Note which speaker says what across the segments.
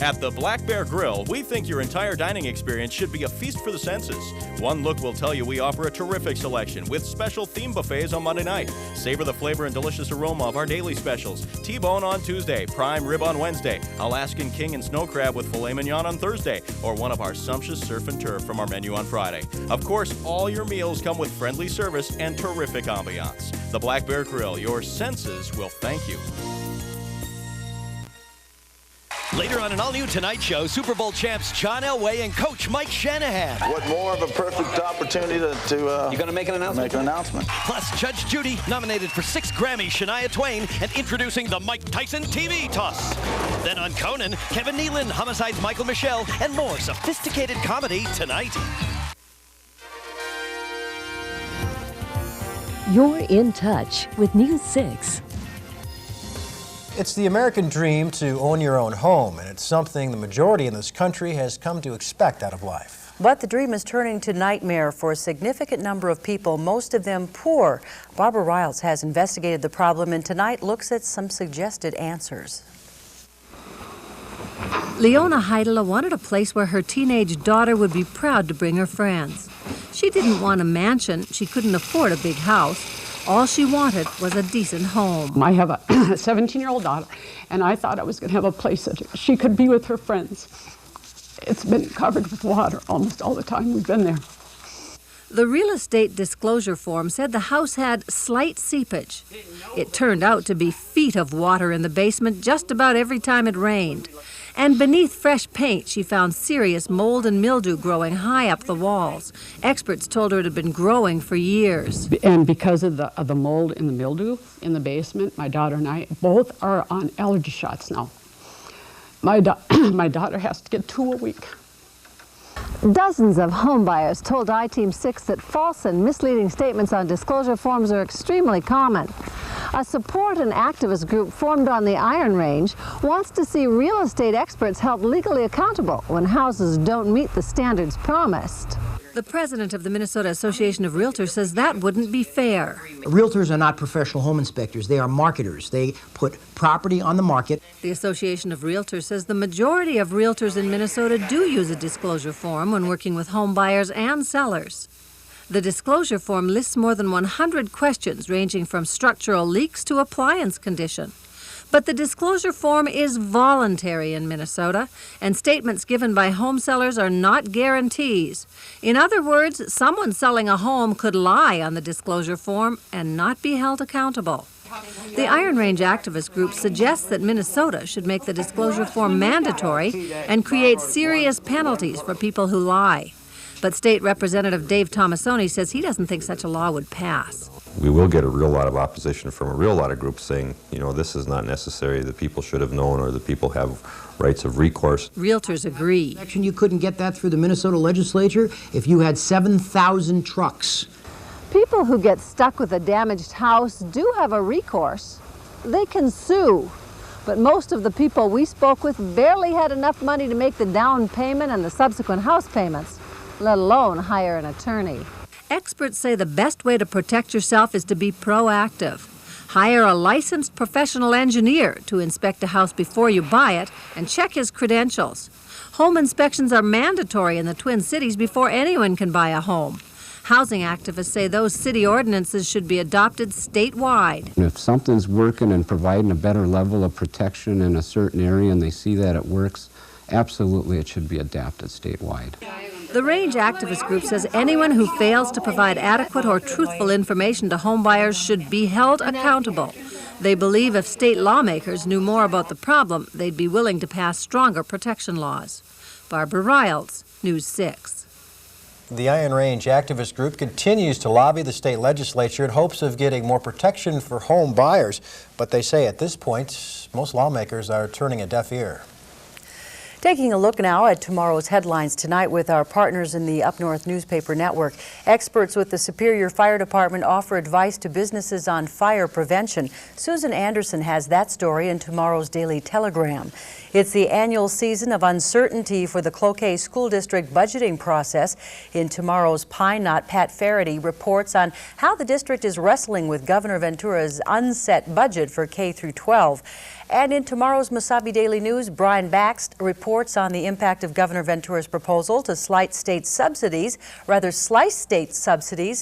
Speaker 1: At the Black Bear Grill, we think your entire dining experience should be a feast for the senses. One look will tell you we offer a terrific selection with special theme buffets on Monday night. Savor the flavor and delicious aroma of our daily specials. T-bone on Tuesday, prime rib on Wednesday, Alaskan king and snow crab with filet mignon on Thursday, or one of our sumptuous surf and turf from our menu on Friday. Of course, all your meals come with friendly service and terrific ambiance. The Black Bear Grill, your senses will thank you.
Speaker 2: Later on an all-new Tonight Show, Super Bowl champs John Elway and Coach Mike Shanahan.
Speaker 3: What more of a perfect opportunity to
Speaker 2: you going to make an announcement?
Speaker 3: Make an announcement.
Speaker 2: Plus, Judge Judy, nominated for 6 Grammys, Shania Twain, and introducing the Mike Tyson TV toss. Then on Conan, Kevin Nealon, Homicide's Michael Michelle, and more sophisticated comedy tonight.
Speaker 4: You're in touch with News 6.
Speaker 5: It's the American dream to own your own home, and it's something the majority in this country has come to expect out of life.
Speaker 6: But the dream is turning to nightmare for a significant number of people, most of them poor. Barbara Riles has investigated the problem and tonight looks at some suggested answers.
Speaker 4: Leona Heidela wanted a place where her teenage daughter would be proud to bring her friends. She didn't want a mansion. She couldn't afford a big house. All she wanted was a decent home.
Speaker 7: I have a 17-year-old daughter, and I thought I was going to have a place that she could be with her friends. It's been covered with water almost all the time we've been there.
Speaker 4: The real estate disclosure form said the house had slight seepage. It turned out to be feet of water in the basement just about every time it rained. And beneath fresh paint, she found serious mold and mildew growing high up the walls. Experts told her it had been growing for years.
Speaker 7: And because of the mold and the mildew in the basement, my daughter and I both are on allergy shots now. My daughter has to get 2 a week.
Speaker 8: Dozens of homebuyers told I-Team 6 that false and misleading statements on disclosure forms are extremely common. A support and activist group formed on the Iron Range wants to see real estate experts held legally accountable when houses don't meet the standards promised.
Speaker 4: The president of the Minnesota Association of Realtors says that wouldn't be fair.
Speaker 9: Realtors are not professional home inspectors. They are marketers. They put property on the market.
Speaker 4: The Association of Realtors says the majority of realtors in Minnesota do use a disclosure form when working with home buyers and sellers. The disclosure form lists more than 100 questions ranging from structural leaks to appliance condition. But the disclosure form is voluntary in Minnesota, and statements given by home sellers are not guarantees. In other words, someone selling a home could lie on the disclosure form and not be held accountable. The Iron Range activist group suggests that Minnesota should make the disclosure form mandatory and create serious penalties for people who lie. But State Representative Dave Tomasoni says he doesn't think such a law would pass.
Speaker 10: We will get a real lot of opposition from a real lot of groups saying, you know, this is not necessary, that people should have known or that people have rights of recourse.
Speaker 4: Realtors agree.
Speaker 9: You couldn't get that through the Minnesota legislature if you had 7,000 trucks.
Speaker 8: People who get stuck with a damaged house do have a recourse. They can sue. But most of the people we spoke with barely had enough money to make the down payment and the subsequent house payments, let alone hire an attorney.
Speaker 4: Experts say the best way to protect yourself is to be proactive. Hire a licensed professional engineer to inspect a house before you buy it and check his credentials. Home inspections are mandatory in the Twin Cities before anyone can buy a home. Housing activists say those city ordinances should be adopted statewide.
Speaker 11: If something's working and providing a better level of protection in a certain area and they see that it works, absolutely it should be adapted statewide.
Speaker 4: The Range activist group says anyone who fails to provide adequate or truthful information to homebuyers should be held accountable. They believe if state lawmakers knew more about the problem, they'd be willing to pass stronger protection laws. Barbara Riles, News 6.
Speaker 5: The Iron Range activist group continues to lobby the state legislature in hopes of getting more protection for home buyers. But they say at this point, most lawmakers are turning a deaf ear.
Speaker 6: Taking a look now at tomorrow's headlines tonight with our partners in the Up North Newspaper Network. Experts with the Superior Fire Department offer advice to businesses on fire prevention. Susan Anderson has that story in tomorrow's Daily Telegram. It's the annual season of uncertainty for the Cloquet School District budgeting process. In tomorrow's Pine Knot, Pat Faraday reports on how the district is wrestling with Governor Ventura's unset budget for K through 12. And in tomorrow's Mesabi Daily News, Brian Baxt reports on the impact of Governor Ventura's proposal to slice state subsidies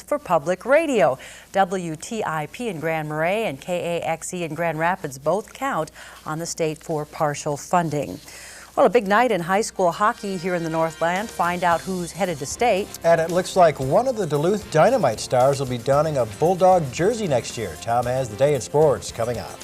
Speaker 6: for public radio. WTIP in Grand Marais and KAXE in Grand Rapids both count on the state for partial funding. Well, a big night in high school hockey here in the Northland. Find out who's headed to state.
Speaker 5: And it looks like one of the Duluth Dynamite stars will be donning a Bulldog jersey next year. Tom has the day in sports coming up.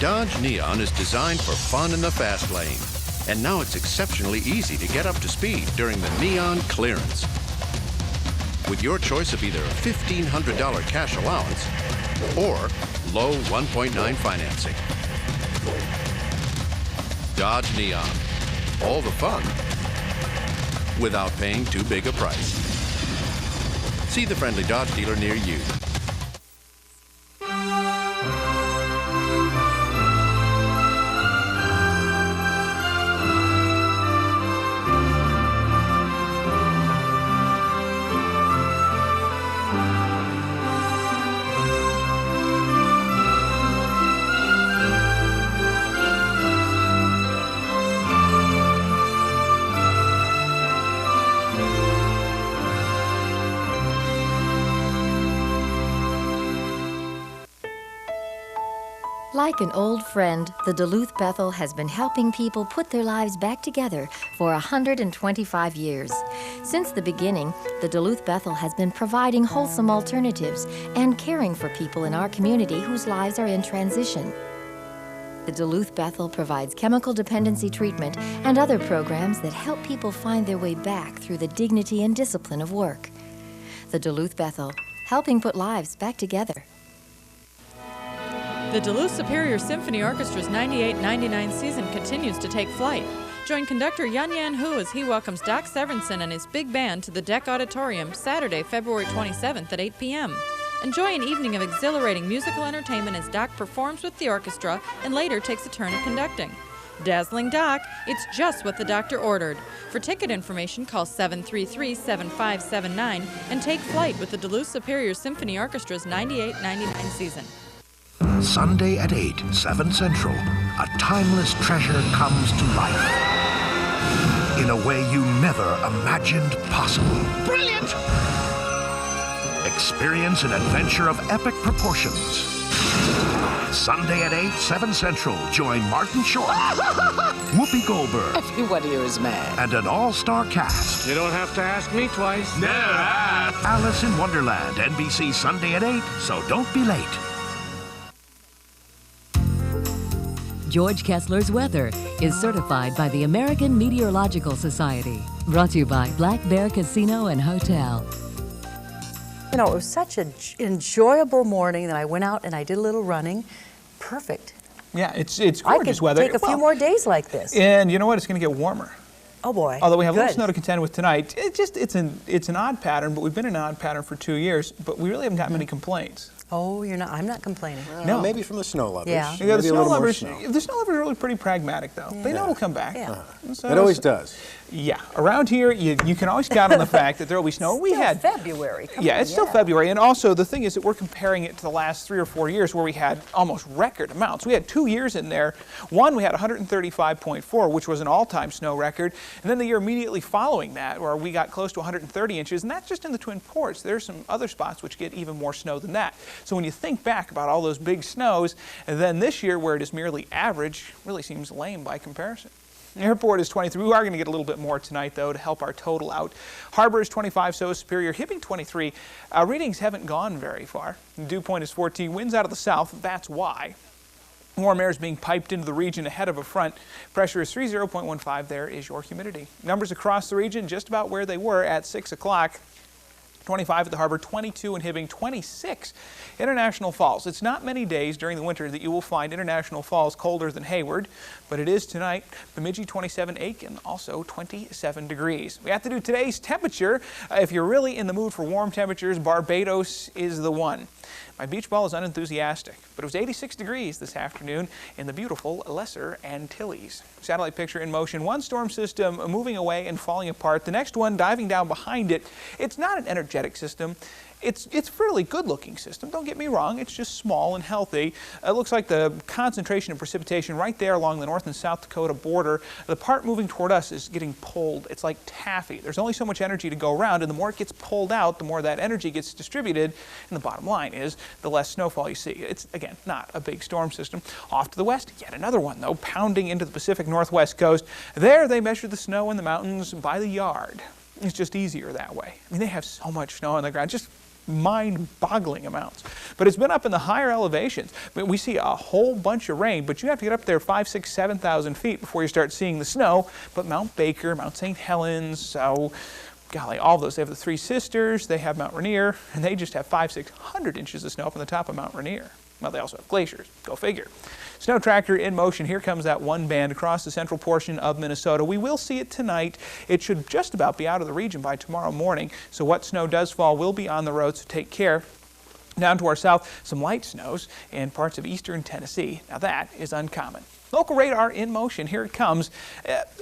Speaker 12: Dodge Neon is designed for fun in the fast lane. And now it's exceptionally easy to get up to speed during the Neon clearance. With your choice of either a $1,500 cash allowance or low 1.9 financing. Dodge Neon. All the fun without paying too big a price. See the friendly Dodge dealer near you.
Speaker 13: Like an old friend, the Duluth Bethel has been helping people put their lives back together for 125 years. Since the beginning, the Duluth Bethel has been providing wholesome alternatives and caring for people in our community whose lives are in transition. The Duluth Bethel provides chemical dependency treatment and other programs that help people find their way back through the dignity and discipline of work. The Duluth Bethel, helping put lives back together.
Speaker 14: The Duluth Superior Symphony Orchestra's 98-99 season continues to take flight. Join conductor Yun Yan Hu as he welcomes Doc Severinsen and his big band to the Deck Auditorium Saturday, February 27th at 8 p.m. Enjoy an evening of exhilarating musical entertainment as Doc performs with the orchestra and later takes a turn at conducting. Dazzling Doc, it's just what the doctor ordered. For ticket information, call 733-7579 and take flight with the Duluth Superior Symphony Orchestra's 98-99 season.
Speaker 15: Sunday at 8, 7 Central, a timeless treasure comes to life in a way you never imagined possible. Brilliant! Experience an adventure of epic proportions. Sunday at 8, 7 Central, join Martin Short, Whoopi Goldberg.
Speaker 16: Everyone here is mad.
Speaker 15: And an all-star cast.
Speaker 16: You don't have to ask me twice.
Speaker 15: Never ask. Alice in Wonderland, NBC Sunday at 8, so don't be late.
Speaker 17: George Kessler's weather is certified by the American Meteorological Society. Brought to you by Black Bear Casino and Hotel.
Speaker 6: You know, it was such an enjoyable morning that I went out and I did a little running. Perfect.
Speaker 18: Yeah, it's gorgeous weather.
Speaker 6: I could take a few more days like this.
Speaker 18: And you know what? It's going to get warmer.
Speaker 6: Oh boy.
Speaker 18: Although we have a little snow to contend with tonight. It's an odd pattern, but we've been in an odd pattern for 2 years, but we really haven't got many complaints.
Speaker 6: Oh, I'm not complaining.
Speaker 5: No, maybe from the snow lovers.
Speaker 6: Yeah.
Speaker 18: The snow lovers are really pretty pragmatic, though. Yeah. They know it'll come back.
Speaker 6: Yeah.
Speaker 5: It always does.
Speaker 18: Yeah. Around here, you can always count on the fact that there will be snow.
Speaker 6: It's February.
Speaker 18: It's still February. And also, the thing is that we're comparing it to the last 3 or 4 years where we had almost record amounts. We had 2 years in there. One, we had 135.4, which was an all-time snow record. And then the year immediately following that, where we got close to 130 inches. And that's just in the Twin Ports. There's some other spots which get even more snow than that. So when you think back about all those big snows, and then this year where it is merely average, really seems lame by comparison. The airport is 23. We are going to get a little bit more tonight, though, to help our total out. Harbor is 25, so is Superior. Hibbing 23. Readings haven't gone very far. Dew point is 14. Winds out of the south. That's why. Warm air is being piped into the region ahead of a front. Pressure is 30.15. There is your humidity. Numbers across the region just about where they were at 6 o'clock. 25 at the Harbor, 22 in Hibbing, 26 International Falls. It's not many days during the winter that you will find International Falls colder than Hayward, but it is tonight. Bemidji 27, Aiken also 27 degrees. We have to do today's temperature. If you're really in the mood for warm temperatures, Barbados is the one. My beach ball is unenthusiastic, but it was 86 degrees this afternoon in the beautiful Lesser Antilles. Satellite picture in motion. One storm system moving away and falling apart. The next one diving down behind it. It's not an energetic system. It's a fairly good-looking system, don't get me wrong, it's just small and healthy. It looks like the concentration of precipitation right there along the North and South Dakota border. The part moving toward us is getting pulled. It's like taffy. There's only so much energy to go around, and the more it gets pulled out, the more that energy gets distributed, and the bottom line is the less snowfall you see. It's, again, not a big storm system. Off to the west, yet another one, though, pounding into the Pacific Northwest coast. There they measure the snow in the mountains by the yard. It's just easier that way. I mean, they have so much snow on the ground, just mind-boggling amounts. But it's been up in the higher elevations. We see a whole bunch of rain, but you have to get up there 5,000, 6,000, 7,000 feet before you start seeing the snow. But Mount Baker, Mount St. Helens, so golly, all of those. They have the Three Sisters, they have Mount Rainier, and they just have 500, 600 inches of snow up on the top of Mount Rainier. Well, they also have glaciers. Go figure. Snow tracker in motion. Here comes that one band across the central portion of Minnesota. We will see it tonight. It should just about be out of the region by tomorrow morning. So what snow does fall will be on the road, so take care. Down to our south, some light snows in parts of eastern Tennessee. Now that is uncommon. Local radar in motion. Here it comes.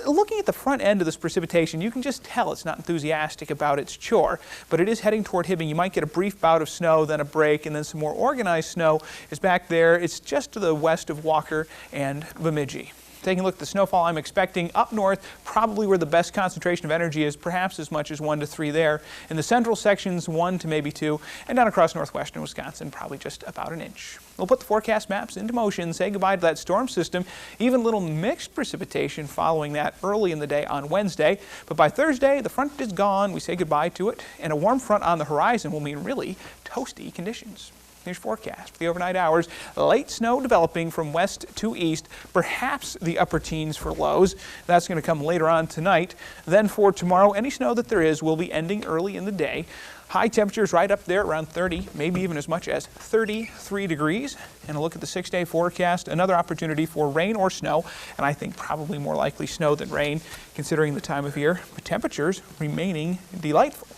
Speaker 18: Looking at the front end of this precipitation, you can just tell it's not enthusiastic about its chore, but it is heading toward Hibbing. You might get a brief bout of snow, then a break, and then some more organized snow is back there. It's just to the west of Walker and Bemidji. Taking a look at the snowfall I'm expecting up north, probably where the best concentration of energy is, perhaps as much as 1 to 3 there. In the central sections, 1 to maybe 2, and down across northwestern Wisconsin, probably just about an inch. We'll put the forecast maps into motion, say goodbye to that storm system, even a little mixed precipitation following that early in the day on Wednesday. But by Thursday, the front is gone, we say goodbye to it, and a warm front on the horizon will mean really toasty conditions. Here's forecast for the overnight hours. Late snow developing from west to east, perhaps the upper teens for lows. That's going to come later on tonight. Then for tomorrow, any snow that there is will be ending early in the day. High temperatures right up there around 30, maybe even as much as 33 degrees. And a look at the 6-day forecast, another opportunity for rain or snow, and I think probably more likely snow than rain, considering the time of year. But temperatures remaining delightful.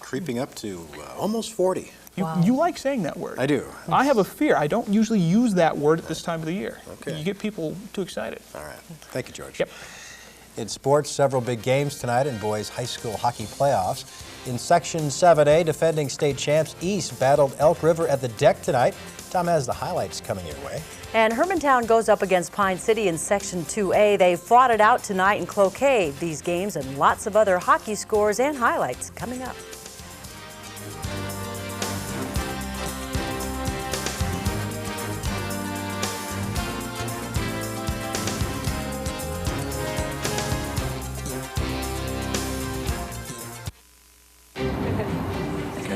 Speaker 5: Creeping up to almost 40.
Speaker 18: You like saying that word.
Speaker 5: I do.
Speaker 18: I have a fear. I don't usually use that word at this time of the year.
Speaker 5: Okay.
Speaker 18: You get people too excited.
Speaker 5: All right. Thank you, George.
Speaker 18: Yep.
Speaker 5: In sports, several big games tonight in boys high school hockey playoffs. In Section 7A, defending state champs East battled Elk River at the deck tonight. Tom has the highlights coming your way.
Speaker 6: And Hermantown goes up against Pine City in Section 2A. They fought it out tonight in Cloquet. These games and lots of other hockey scores and highlights coming up.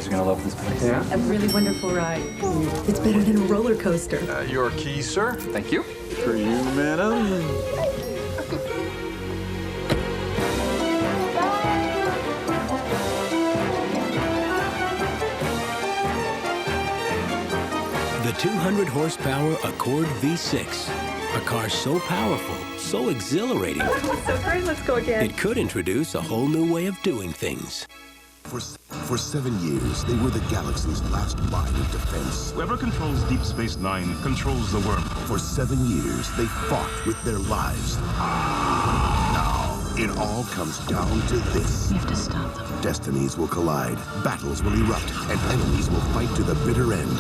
Speaker 19: You're gonna love this place. Yeah?
Speaker 20: A really wonderful ride. It's better than a roller coaster.
Speaker 19: Your keys, sir. Thank you.
Speaker 3: For you, madam.
Speaker 21: The 200 horsepower Accord V6. A car so powerful, so exhilarating.
Speaker 20: So great, let's go again.
Speaker 21: It could introduce a whole new way of doing things.
Speaker 22: For 7 years, they were the galaxy's last line of defense.
Speaker 23: Whoever controls Deep Space Nine controls the wormhole.
Speaker 22: For 7 years, they fought with their lives. Now, it all comes down to this.
Speaker 20: You have to stop them.
Speaker 22: Destinies will collide, battles will erupt, and enemies will fight to the bitter end.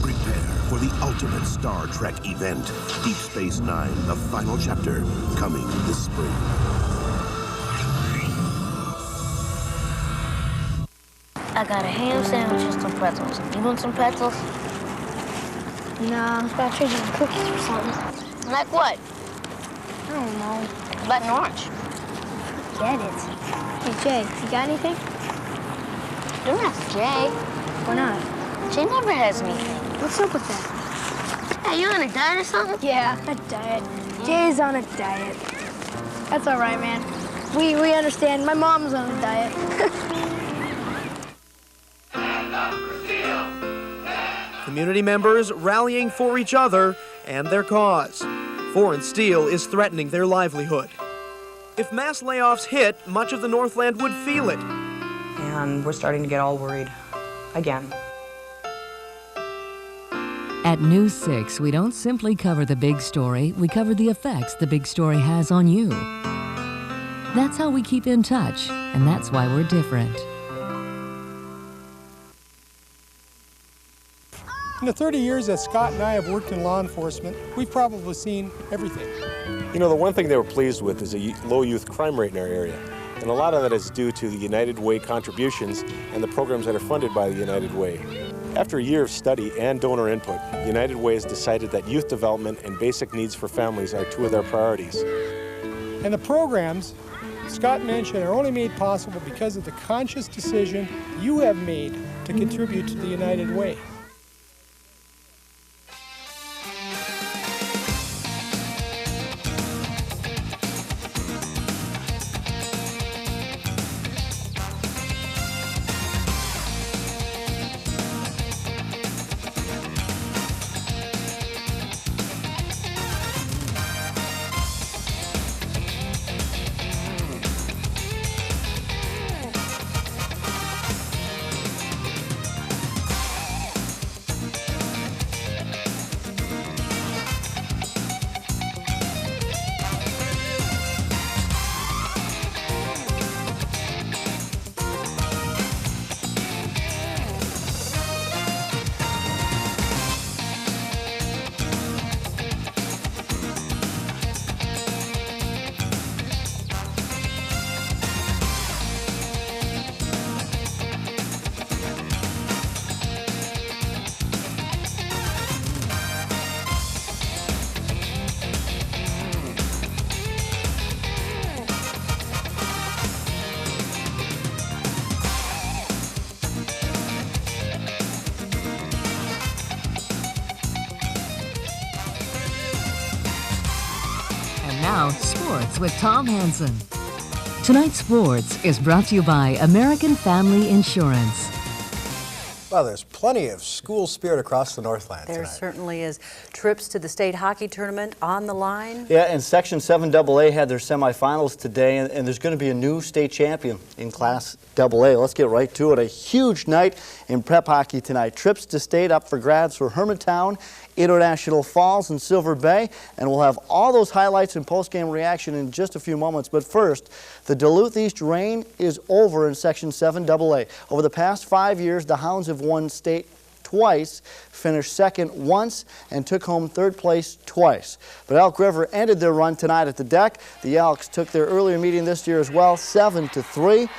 Speaker 22: Prepare for the ultimate Star Trek event. Deep Space Nine, the final chapter, coming this spring.
Speaker 24: I got a ham sandwich and some pretzels. You want some pretzels?
Speaker 25: Nah, I was about to trade you some cookies or something.
Speaker 24: Like what?
Speaker 25: I don't know.
Speaker 24: About an orange.
Speaker 25: Get it. Hey, Jay, you got anything?
Speaker 24: Don't ask Jay.
Speaker 25: Why not?
Speaker 24: Jay never has anything.
Speaker 25: What's up with that?
Speaker 24: Hey, you on a diet or something?
Speaker 25: Yeah, a diet. Jay's on a diet. That's all right, man. We understand. My mom's on a diet.
Speaker 26: Community members rallying for each other and their cause. Foreign steel is threatening their livelihood. If mass layoffs hit, much of the Northland would feel it.
Speaker 27: And we're starting to get all worried again.
Speaker 17: At News 6, we don't simply cover the big story, we cover the effects the big story has on you. That's how we keep in touch, and that's why we're different.
Speaker 1: In the 30 years that Scott and I have worked in law enforcement, we've probably seen everything.
Speaker 2: You know, the one thing they were pleased with is a low youth crime rate in our area. And a lot of that is due to the United Way contributions and the programs that are funded by the United Way. After a year of study and donor input, United Way has decided that youth development and basic needs for families are two of their priorities.
Speaker 1: And the programs Scott mentioned are only made possible because of the conscious decision you have made to contribute to the United Way.
Speaker 17: Now, sports with Tom Hansen. Tonight's sports is brought to you by American Family Insurance.
Speaker 5: Well, there's plenty of school spirit across the Northland
Speaker 6: There
Speaker 5: tonight.
Speaker 6: certainly is. Trips to the state hockey tournament on the line.
Speaker 7: Yeah, and Section 7AA had their semifinals today, and there's going to be a new state champion in Class AA. Let's get right to it. A huge night in prep hockey tonight. Trips to state up for grabs for Hermantown, International Falls, and Silver Bay, and we'll have all those highlights and post-game reaction in just a few moments. But first, the Duluth East reign is over in Section 7AA. Over the past 5 years, the Hounds have won state twice, finished second once, and took home third place twice. But Elk River ended their run tonight at the deck. The Elks took their earlier meeting this year as well, 7-3.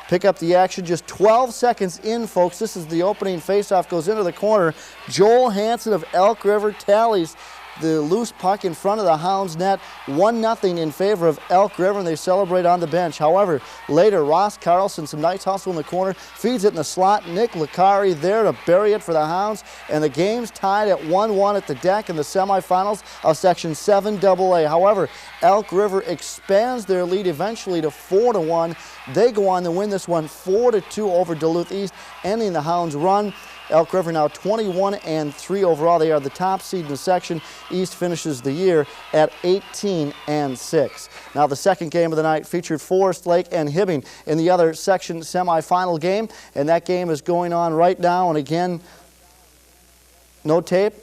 Speaker 7: Pick up the action just 12 seconds in, folks. This is the opening faceoff, goes into the corner. Joel Hansen of Elk River tallies the loose puck in front of the Hounds net, 1-0 in favor of Elk River, and they celebrate on the bench. However, later, Ross Carlson, some nice hustle in the corner, feeds it in the slot. Nick Licari there to bury it for the Hounds, and the game's tied at 1-1 at the deck in the semifinals of Section 7AA. However, Elk River expands their lead eventually to 4-1. They go on to win this one 4-2 over Duluth East, ending the Hounds' run. Elk River now 21-3 overall. They are the top seed in the section. East finishes the year at 18-6. Now the second game of the night featured Forest Lake and Hibbing in the other section semifinal game, and that game is going on right now. And again, no tape,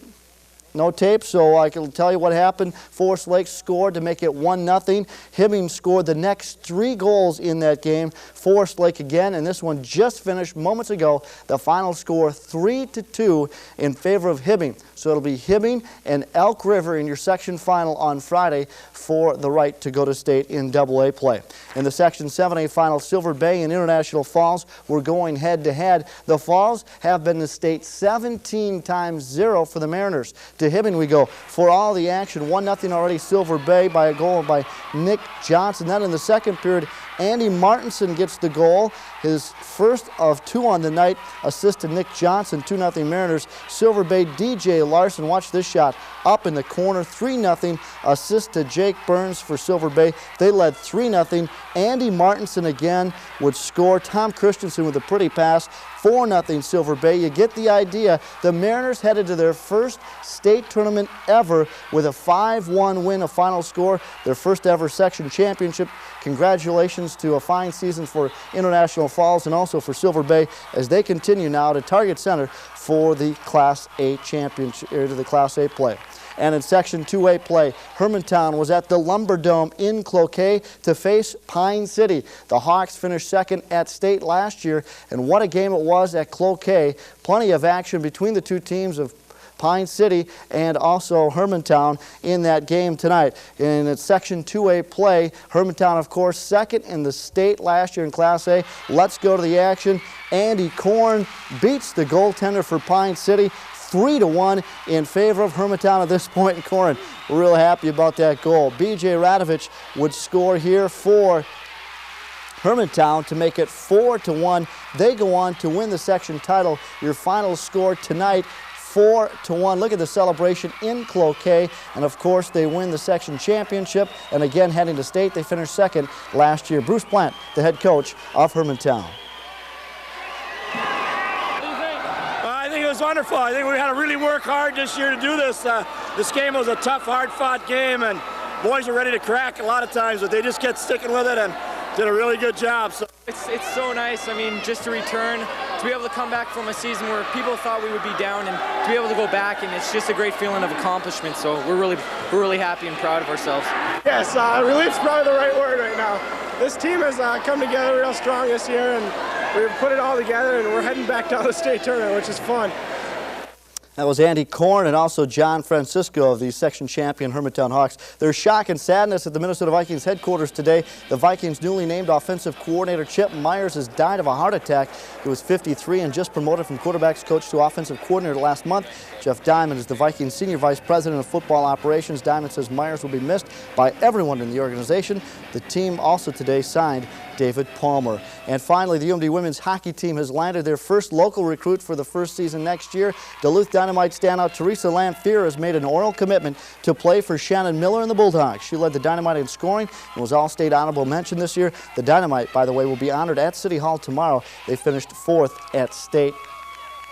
Speaker 7: so I can tell you what happened. Forest Lake scored to make it 1-0. Hibbing scored the next 3 goals in that game. Forest Lake again, and this one just finished moments ago. The final score 3-2 in favor of Hibbing. So it'll be Hibbing and Elk River in your section final on Friday for the right to go to state in AA play. In the Section 7A final, Silver Bay and International Falls were going head-to-head. The Falls have been the state 17-0 for the Mariners. To Hibbing we go for all the action. 1-0 already Silver Bay by a goal by Nick Johnson. Then in the second period, Andy Martinson gets the goal, his first of 2 on the night, assist to Nick Johnson, 2-0 Mariners. Silver Bay DJ Larson, watch this shot, up in the corner, 3-0, assist to Jake Burns for Silver Bay. They led 3-0. Andy Martinson again would score. Tom Christensen with a pretty pass, 4-0 Silver Bay. You get the idea. The Mariners headed to their first state tournament ever with a 5-1 win, a final score, their first ever section championship congratulations to a fine season for International Falls and also for Silver Bay as they continue now to target center for the Class A championship, or to the Class A play. And in Section 2A play, Hermantown was at the Lumber Dome in Cloquet to face Pine City. The Hawks finished second at state last year, and what a game it was at Cloquet. Plenty of action between the two teams of Pine City and also Hermantown in that game tonight. In its Section 2A play, Hermantown, of course, second in the state last year in Class A. Let's go to the action. Andy Korn beats the goaltender for Pine City 3-1 in favor of Hermantown at this point. And Korn, we're real happy about that goal. BJ Radovich would score here for Hermantown to make it 4-1. They go on to win the section title. Your final score tonight, 4-1. Look at the celebration in Cloquet, and of course they win the section championship, and again heading to state. They finished second last year. Bruce Plant, the head coach of Hermantown.
Speaker 4: I think it was wonderful. I think we had to really work hard this year to do this. This game was a tough, hard-fought game, and boys are ready to crack a lot of times, but they just kept sticking with it and did a really good job. So
Speaker 8: it's so nice. I mean, just to return, to be able to come back from a season where people thought we would be down, and to be able to go back, and it's just a great feeling of accomplishment. So we're really happy and proud of ourselves.
Speaker 1: Yes, relief's probably the right word right now. This team has come together real strong this year, and we've put it all together, and we're heading back down the state tournament, which is fun.
Speaker 7: That was Andy Korn and also John Francisco of the section champion Hermantown Hawks. There's shock and sadness at the Minnesota Vikings headquarters today. The Vikings' newly named offensive coordinator Chip Myers has died of a heart attack. He was 53 and just promoted from quarterbacks coach to offensive coordinator last month. Jeff Diamond is the Vikings' senior vice president of football operations. Diamond says Myers will be missed by everyone in the organization. The team also today signed David Palmer. And finally, the UMD women's hockey team has landed their first local recruit for the first season next year. Duluth Dynamite standout Teresa Lanfear has made an oral commitment to play for Shannon Miller and the Bulldogs. She led the Dynamite in scoring and was All-State honorable mention this year. The Dynamite, by the way, will be honored at City Hall tomorrow. They finished 4th at state.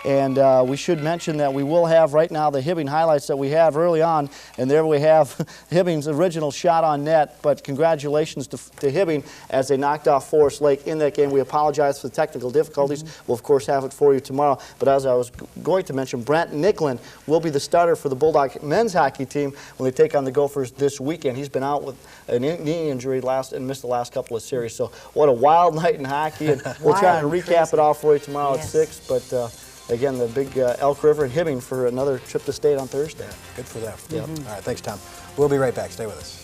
Speaker 7: And we should mention that we will have right now the Hibbing highlights that we have early on. And there we have Hibbing's original shot on net. But congratulations to Hibbing as they knocked off Forest Lake in that game. We apologize for the technical difficulties. We'll, of course, have it for you tomorrow. But as I was going to mention, Brent Nicklin will be the starter for the Bulldog men's hockey team when they take on the Gophers this weekend. He's been out with a knee injury and missed the last couple of series. So what a wild night in hockey. And we'll try and recap it all for you tomorrow at 6. But again, the big Elk River and Hibbing for another trip to state on Thursday.
Speaker 5: Good for them. Yep. All right, thanks, Tom. We'll be right back. Stay with us.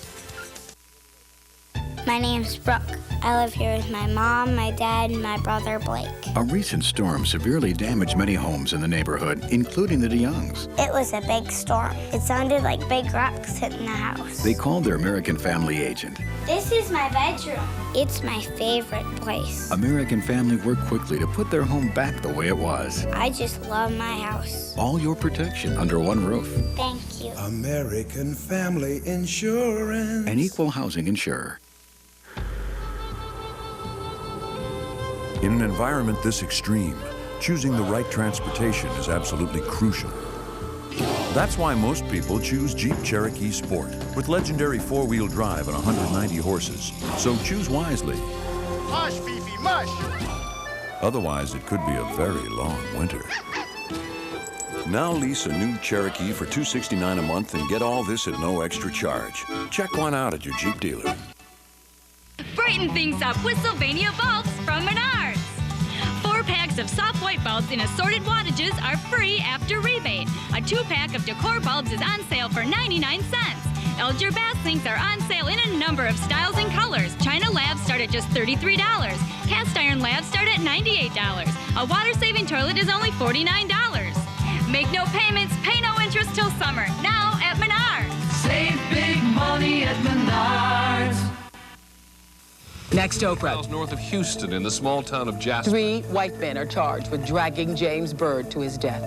Speaker 24: My name's Brooke. I live here with my mom, my dad, and my brother Blake.
Speaker 9: A recent storm severely damaged many homes in the neighborhood, including the DeYoungs.
Speaker 24: It was a big storm. It sounded like big rocks hitting the house.
Speaker 9: They called their American Family agent.
Speaker 24: This is my bedroom. It's my favorite place.
Speaker 9: American Family worked quickly to put their home back the way it was.
Speaker 24: I just love my house.
Speaker 9: All your protection under one roof.
Speaker 24: Thank you.
Speaker 10: American Family Insurance.
Speaker 9: An equal housing insurer.
Speaker 11: In an environment this extreme, choosing the right transportation is absolutely crucial. That's why most people choose Jeep Cherokee Sport with legendary four-wheel drive and 190 horses. So choose wisely.
Speaker 12: Mush, Fifi, mush!
Speaker 11: Otherwise, it could be a very long winter. Now lease a new Cherokee for $269 a month and get all this at no extra charge. Check one out at your Jeep dealer.
Speaker 27: Brighten things up with Sylvania bulbs from Menards. 4 packs of soft white bulbs in assorted wattages are free after rebate. A 2-pack of decor bulbs is on sale for 99 cents. Elger bath sinks are on sale in a number of styles and colors. China Labs start at just $33. Cast iron Labs start at $98. A water-saving toilet is only $49. Make no payments, pay no interest till summer. Now at Menards.
Speaker 28: Save big money at Menards.
Speaker 29: Next, Oprah.
Speaker 30: Miles north of Houston in the small town of Jasper.
Speaker 29: 3 white men are charged with dragging James Byrd to his death.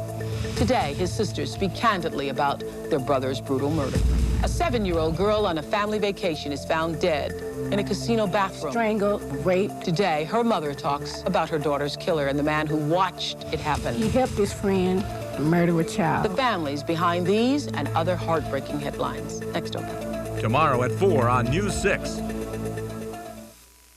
Speaker 29: Today, his sisters speak candidly about their brother's brutal murder. A 7-year-old girl on a family vacation is found dead in a casino bathroom.
Speaker 31: Strangled, raped.
Speaker 29: Today, her mother talks about her daughter's killer and the man who watched it happen.
Speaker 31: He helped his friend murder a child.
Speaker 29: The families behind these and other heartbreaking headlines. Next, Oprah.
Speaker 32: Tomorrow at 4 on News 6.